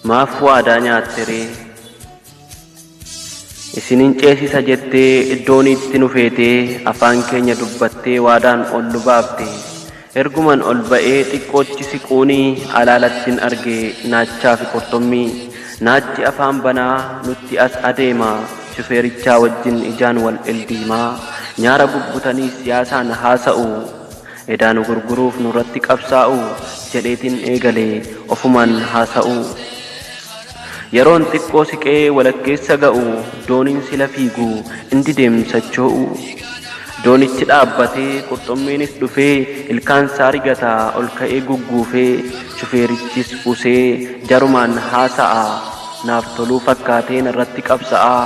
maaf waadaa nyaatte ree isinin ceesisa jettee iddoon itti nu feetee afaan keenya dubbattee waadaan ol nu baafte erguman ol ba'ee xiqqoochi siquunii alaalattin argee naachaa fi qurxummii naachi afaan banaa nutti as adeema shufeerichaa wajjin ijaan wal ildiimaa nyaara bubbutanii siyaasaan haasa'u edaanu gurguruuf nurratti qabsaa'u jedheetin eegalee ofumaan haasa'u yeroon xiqqoo siqee walakkeessa ga'u dooniin sila fiigu indi deemsachoo'u doonichi dhaabbatee qurxummiinis dhufee ilkaan isaa rigataa ol ka'ee gugguufee shufeerichis usee jarumaan haasa'a naaf toluu fakkaateen irratti qabsa'a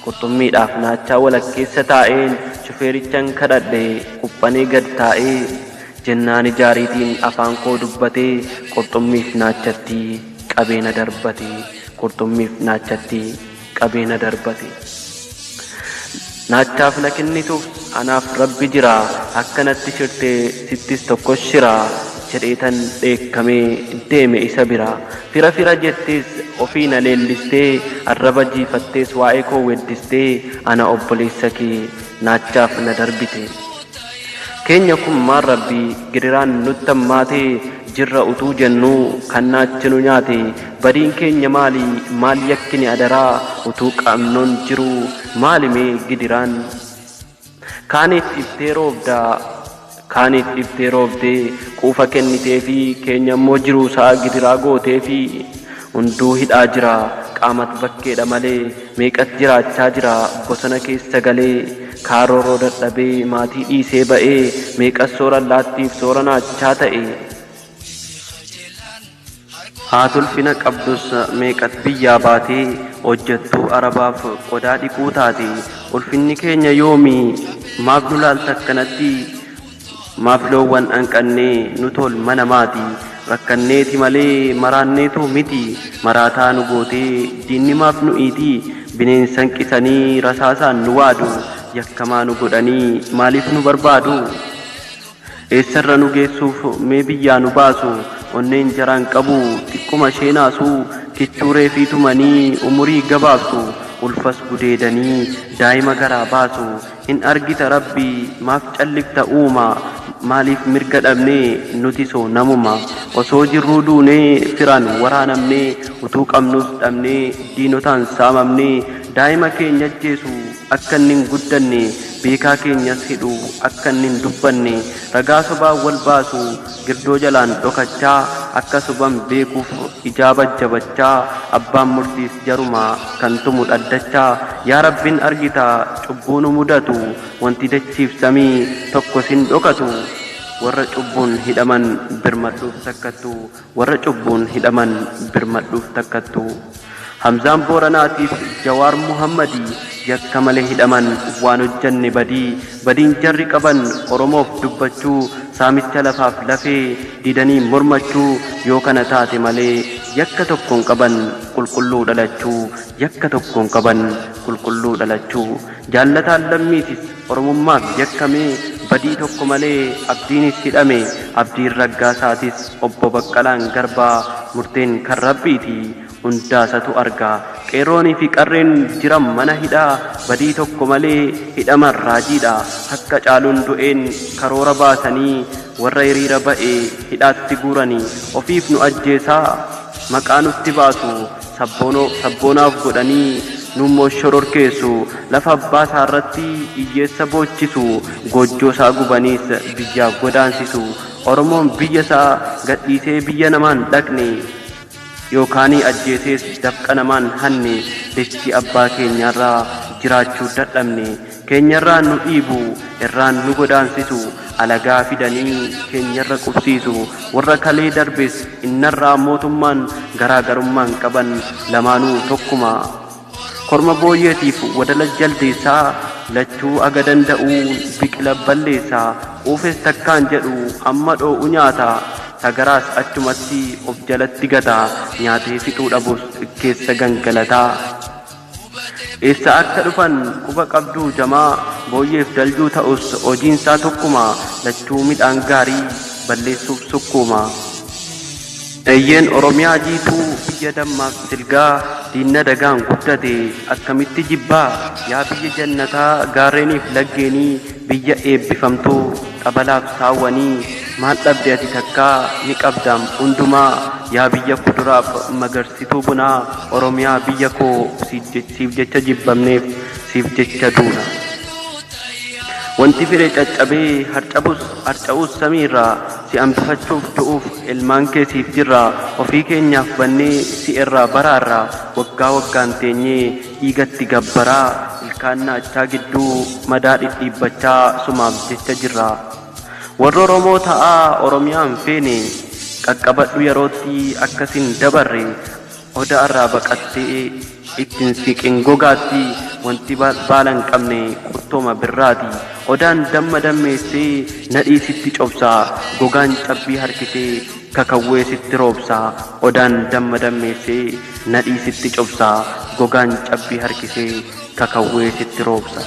qurxummiidhaaf naachaa walakkeessa taa'een shufeerichan kadhadhe quphanee gad taa'ee jennaan ijaariitiin afaan koo dubbatee qurxummiif naachatti qabeena darbate qurxummiif naachatti qabeena darbate naachaaf na kennituuf anaaf rabbi jira akkanatti shirtee sittis tokkos shira jedheetan dheekkamee deeme isa bira fira jettees ofii na leellistee arraba jiifattees waa'ee koo weddistee ana obboleessa kee naachaaf na darbite keenya kun maan rabbii gidiraan nutti hammaatee jirra utuu jennuu kan naachinu nyaate badiin keenya maal yakkini adaraa utuu qabnoon jiru maalimee gidiraan kaaniif iftee roobdee quufa kennitee fi keenya immoo jiruu isaa gidiraa gootee fi hunduu hidhaa jira qaamat bakkeedha malee meeqat jiraachaa jira bosona keessa galee kaaroroo dadhabee maatii dhiisee ba'ee meeqas soora allaattiif soora naachaa ta'e haatulfina qabdus meeqat biyyaa baatee hojjettuu arabaaf qodaa dhiquu taate ulfinni keenya yoomii maaf nu laalta akkanatti maaf loowwan anqannee nu tol mana maati rakkanneeti malee maraanneetoo miti maraataa nu gootee diinni maaf nu iiti bineensan qisanii rasaasaan nu waadu yakkamaa nu godhanii maaliif nu barbaadu eessarra nu geessuuf mee biyyaa nu baasu onneen jaraan qabu xiqquma sheenaasu kichuuree fi tumanii umurii gabaabsu ulfas gudeedanii daa'ima garaa baasu hin argita rabbii maaf callifta uuma maaliif mirga dhabnee nuti soo namuma osoo jirruu duunee firaan waraanamnee utuu qabnus dhabnee diinotaan saamamnee daa'ima keenya ajjeesu akka inni hin guddanne beekaa keenyas hidhu akka inni hin dubbanne ragaa sobaan wal baasu girdoo jalaan dhokachaa akka soban beekuuf ijaaba jabachaa abbaan murtiis jaruma kan tumu dhaddachaa yaa rabbiin argita cubbuu nu mudatu wanti dachiif samii tokkos hin dhokatu warra cubbuun hidhaman birmadhuuf takkattu Hamzaan Booranaatiif Jawaar Muhammadii yakka malee hidhaman waan hojjanne badiin jarri qaban Oromoof dubbachuu saamicha lafaaf lafee didanii mormachuu yoo kana taate malee yakka tokkoon qaban qulqulluu dhalachuu jaallataan lammiitis Oromummaaf yakkamee badii tokko malee abdiinis hidhame abdiin raggaasaatis obbo Baqqalaan Garbaa murteen kan rabbiiti hundaasatu argaa qeerroonii fi qarreen jiran mana hidhaa badii tokko malee hidhaman raajiidha akka caaluun du'een karoora baasanii warra hiriira ba'ee hidhaatti guuranii ofiif nu ajjeesaa maqaa nutti baasu sabboonaaf godhanii nummoo shororkeessu lafa abbaa isaarratti hiyyeessa boochisu goojjoo isaa gubaniis biyyaaf godaansisu Oromoon biyya isaa gadhiisee biyya namaan dhaqne yookaanii ajjeesees dafqa namaan hanne dachii abbaa keenyarraa jiraachuu dadhabne keenyarraa nu dhiibu irraan nu godaansisu alagaa fidanii keenyarra qubsiisu warra kalee darbes innarraa mootummaan garaagarummaan qaban lamaanuu tokkuma korma booyyeetiif wadala jaldeessaa lachuu aga danda'uu biqila balleessaa quufes takkaan jedhu amma dhoo'u nyaata sagaraas achumatti of jalatti gata nyaatee fixuu dhabus keessa gangalataa eessa akka dhufan quba qabduu jamaa booyyeef daljuu ta'us hojiinsaa tokkuma lachuu midhaan gaarii balleessuuf sukkuma Eeyyeen Oromiyaa jiituu biyya dammaaf silgaa diinna dagaan guddate akkamitti jibbaa yaa biyya jannataa gaarreeniif laggeenii biyya eebbifamtuu qabalaaf saawwanii maal dhabde ati takkaa ni qabdaam hundumaa yaa biyya kuduraaf magarsituu bunaa Oromiyaa biyya koo siif jecha jibbamneef siif jecha duuna. Wanti fire caccabee harca'uus samiirraa si hambifachuuf du'uuf ilmaan keessiif jirra ofii keenyaaf bannee si irraa baraarraa waggaa waggaan teenyee dhiigatti gabbaraa ilkaan naachaa gidduu madaa dhidhiibbachaa sumaaf jecha jirra. Warra Oromoo ta'aa Oromiyaan feene qaqqabadhu yerootti akkasin dabarre odaa irraa baqattee ittiin siqin gogaatti wanti baala hin qabne qurxummii birraati. Odaan damma dammeessee nadhii sitti cobsaa gogaan cabbii harkisee kakawwee sitti roobsaa. Odaan damma dammeessee nadhii sitti cobsaa gogaan cabbii harkisee kakawwee sitti roobsa.